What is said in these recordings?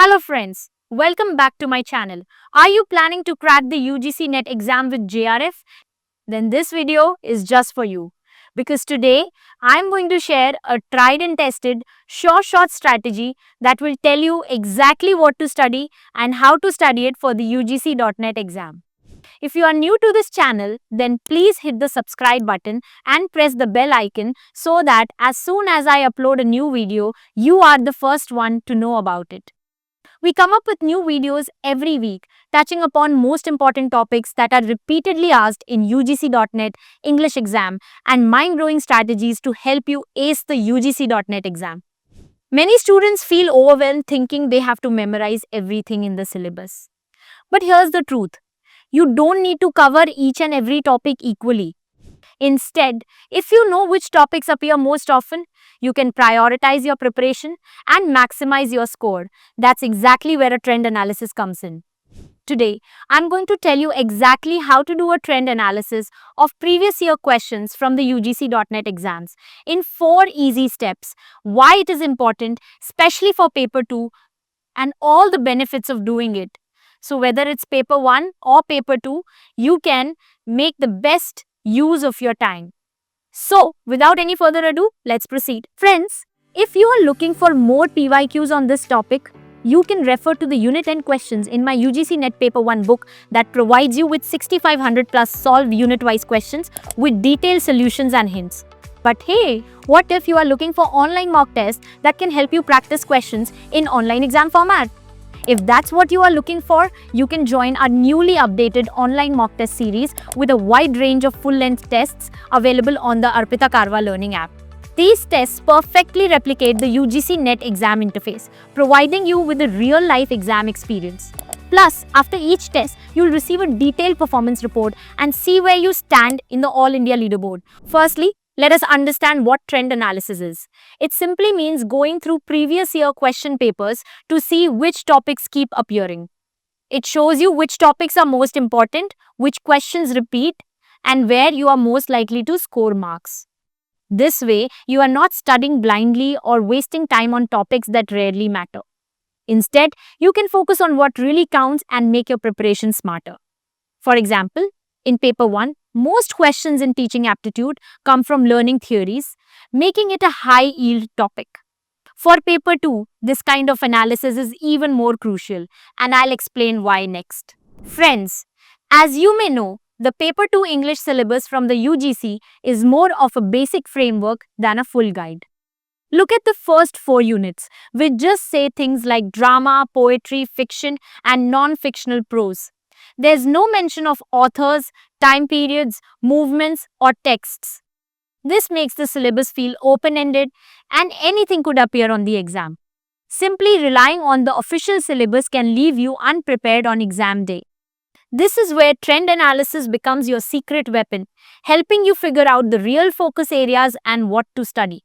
Hello friends, welcome back to my channel. Are you planning to crack the UGC NET exam with JRF? Then this video is just for you. Because today, I'm going to share a tried and tested short strategy that will tell you exactly what to study and how to study it for the UGC .NET exam. If you are new to this channel, then please hit the subscribe button and press the bell icon so that as soon as I upload a new video, you are the first one to know about it. We come up with new videos every week, touching upon most important topics that are repeatedly asked in UGC .NET English exam and mind-blowing strategies to help you ace the UGC .NET exam. Many students feel overwhelmed thinking they have to memorize everything in the syllabus. But here's the truth. You don't need to cover each and every topic equally. Instead, if you know which topics appear most often, you can prioritize your preparation and maximize your score. That's exactly where a trend analysis comes in. Today, I'm going to tell you exactly how to do a trend analysis of previous year questions from the UGC .NET exams in 4 easy steps, why it is important, especially for paper 2, and all the benefits of doing it. So whether it's paper 1 or paper 2, you can make the best use of your time. So, without any further ado, let's proceed. Friends, if you are looking for more PYQs on this topic, you can refer to the Unit 10 questions in my UGC NET Paper 1 book that provides you with 6500 plus solved unit-wise questions with detailed solutions and hints. But hey, what if you are looking for online mock tests that can help you practice questions in online exam format? If that's what you are looking for, you can join our newly updated online mock test series with a wide range of full-length tests available on the Arpita Karwa learning app. These tests perfectly replicate the UGC NET exam interface, providing you with a real-life exam experience. Plus, after each test, you'll receive a detailed performance report and see where you stand in the All India leaderboard. Firstly, let us understand what trend analysis is. It simply means going through previous year question papers to see which topics keep appearing. It shows you which topics are most important, which questions repeat, and where you are most likely to score marks. This way, you are not studying blindly or wasting time on topics that rarely matter. Instead, you can focus on what really counts and make your preparation smarter. For example, in paper 1, most questions in teaching aptitude come from learning theories, making it a high-yield topic. For paper 2, this kind of analysis is even more crucial, and I'll explain why next. Friends, as you may know, the paper 2 English syllabus from the UGC is more of a basic framework than a full guide. Look at the first 4 units, which just say things like drama, poetry, fiction, and non-fictional prose. There's no mention of authors, time periods, movements, or texts. This makes the syllabus feel open-ended and anything could appear on the exam. Simply relying on the official syllabus can leave you unprepared on exam day. This is where trend analysis becomes your secret weapon, helping you figure out the real focus areas and what to study.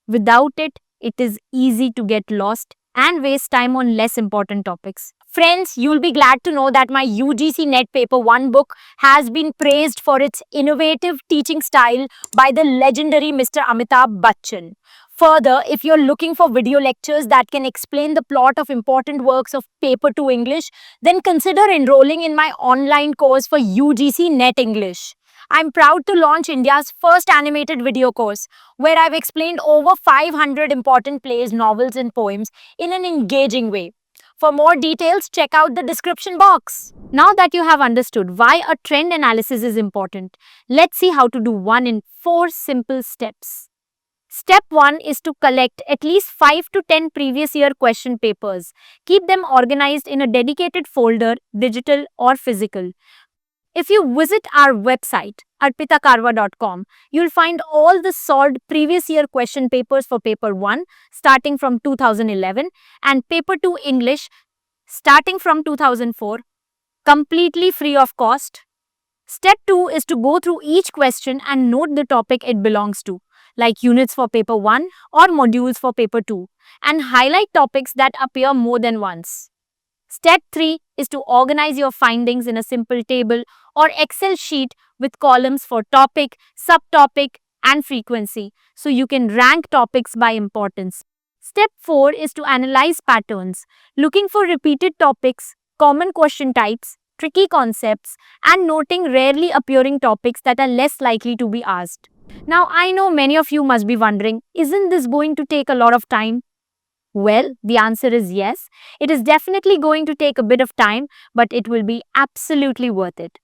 Without it, it is easy to get lost and waste time on less important topics. Friends, you'll be glad to know that my UGC NET Paper 1 book has been praised for its innovative teaching style by the legendary Mr. Amitabh Bachchan. Further, if you're looking for video lectures that can explain the plot of important works of Paper 2 English, then consider enrolling in my online course for UGC NET English. I'm proud to launch India's first animated video course, where I've explained over 500 important plays, novels, and poems in an engaging way. For more details, check out the description box. Now that you have understood why a trend analysis is important, let's see how to do one in 4 simple steps. Step 1 is to collect at least 5 to 10 previous year question papers. Keep them organized in a dedicated folder, digital or physical. If you visit our website, arpitakarwa.com, you'll find all the solved previous year question papers for paper 1 starting from 2011 and paper 2 English starting from 2004, completely free of cost. Step 2 is to go through each question and note the topic it belongs to, like units for paper 1 or modules for paper 2, and highlight topics that appear more than once. Step 3 is to organize your findings in a simple table or Excel sheet with columns for topic, subtopic, and frequency, so you can rank topics by importance. Step 4 is to analyze patterns, looking for repeated topics, common question types, tricky concepts, and noting rarely appearing topics that are less likely to be asked. Now, I know many of you must be wondering, isn't this going to take a lot of time? Well, the answer is yes. It is definitely going to take a bit of time, but it will be absolutely worth it.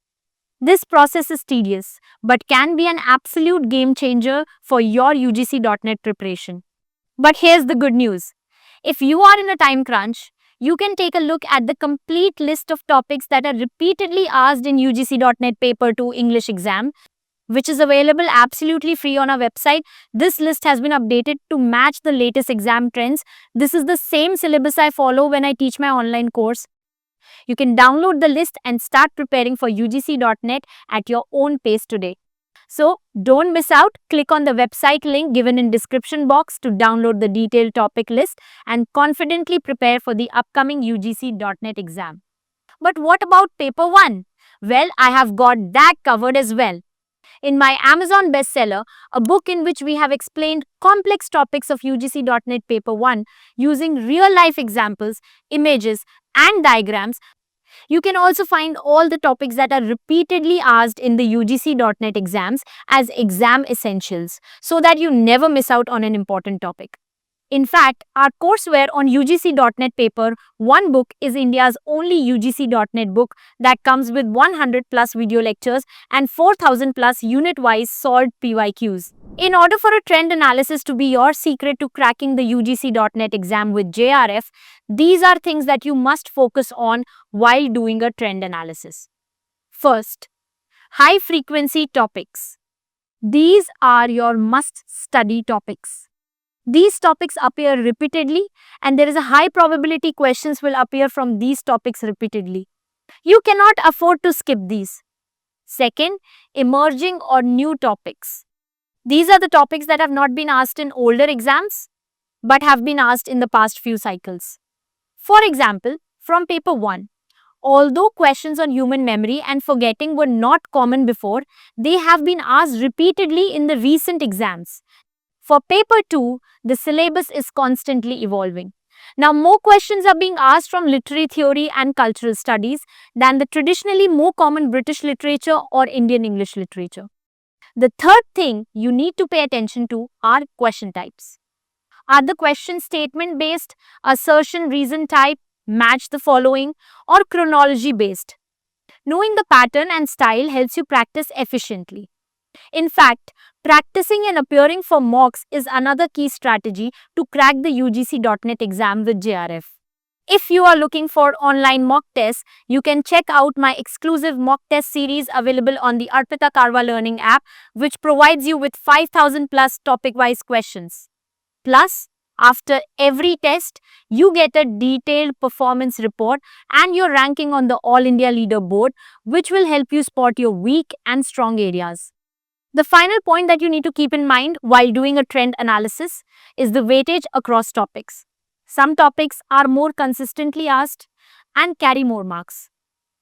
This process is tedious, but can be an absolute game changer for your UGC.NET preparation. But here's the good news. If you are in a time crunch, you can take a look at the complete list of topics that are repeatedly asked in UGC.NET Paper 2 English exam, which is available absolutely free on our website. This list has been updated to match the latest exam trends. This is the same syllabus I follow when I teach my online course. You can download the list and start preparing for UGC.NET at your own pace today. So don't miss out. Click on the website link given in description box to download the detailed topic list and confidently prepare for the upcoming UGC.NET exam. But what about paper 1? Well, I have got that covered as well. In my Amazon bestseller, a book in which we have explained complex topics of UGC.NET Paper 1 using real-life examples, images, and diagrams, you can also find all the topics that are repeatedly asked in the UGC.NET exams as exam essentials so that you never miss out on an important topic. In fact, our courseware on UGC.NET Paper 1 book is India's only UGC.NET book that comes with 100 plus video lectures and 4000 plus unit-wise solved PYQs. In order for a trend analysis to be your secret to cracking the UGC.NET exam with JRF, these are things that you must focus on while doing a trend analysis. First, high-frequency topics. These are your must-study topics. These topics appear repeatedly, and there is a high probability questions will appear from these topics repeatedly. You cannot afford to skip these. Second, emerging or new topics. These are the topics that have not been asked in older exams, but have been asked in the past few cycles. For example, from paper 1, although questions on human memory and forgetting were not common before, they have been asked repeatedly in the recent exams. For paper 2, the syllabus is constantly evolving. Now, more questions are being asked from literary theory and cultural studies than the traditionally more common British literature or Indian English literature. The third thing you need to pay attention to are question types. Are the questions statement based, assertion reason type, match the following, or chronology based? Knowing the pattern and style helps you practice efficiently. In fact, practicing and appearing for mocks is another key strategy to crack the UGC.NET exam with JRF. If you are looking for online mock tests, you can check out my exclusive mock test series available on the Arpita Karwa learning app, which provides you with 5000 plus topic-wise questions. Plus, after every test, you get a detailed performance report and your ranking on the All India leaderboard, which will help you spot your weak and strong areas. The final point that you need to keep in mind while doing a trend analysis is the weightage across topics. Some topics are more consistently asked and carry more marks.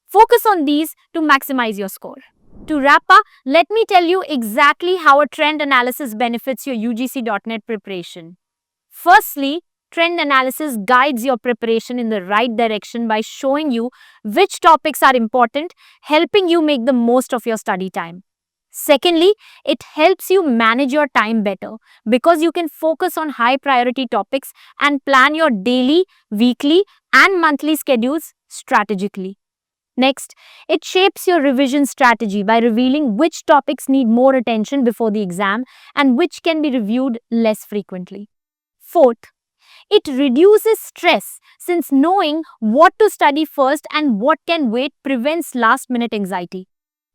Focus on these to maximize your score. To wrap up, let me tell you exactly how a trend analysis benefits your UGC.NET preparation. Firstly, trend analysis guides your preparation in the right direction by showing you which topics are important, helping you make the most of your study time. Secondly, it helps you manage your time better because you can focus on high priority topics and plan your daily, weekly, and monthly schedules strategically. Next, it shapes your revision strategy by revealing which topics need more attention before the exam and which can be reviewed less frequently. Fourth, it reduces stress since knowing what to study first and what can wait prevents last-minute anxiety.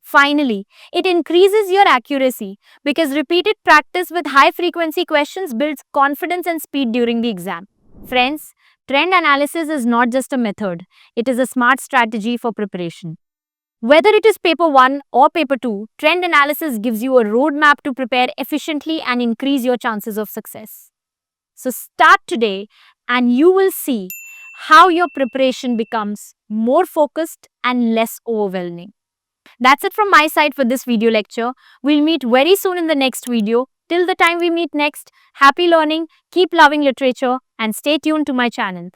Finally, it increases your accuracy because repeated practice with high-frequency questions builds confidence and speed during the exam. Friends, trend analysis is not just a method, it is a smart strategy for preparation. Whether it is paper 1 or paper 2, trend analysis gives you a roadmap to prepare efficiently and increase your chances of success. So start today and you will see how your preparation becomes more focused and less overwhelming. That's it from my side for this video lecture. We'll meet very soon in the next video. Till the time we meet next, happy learning, keep loving literature, and stay tuned to my channel.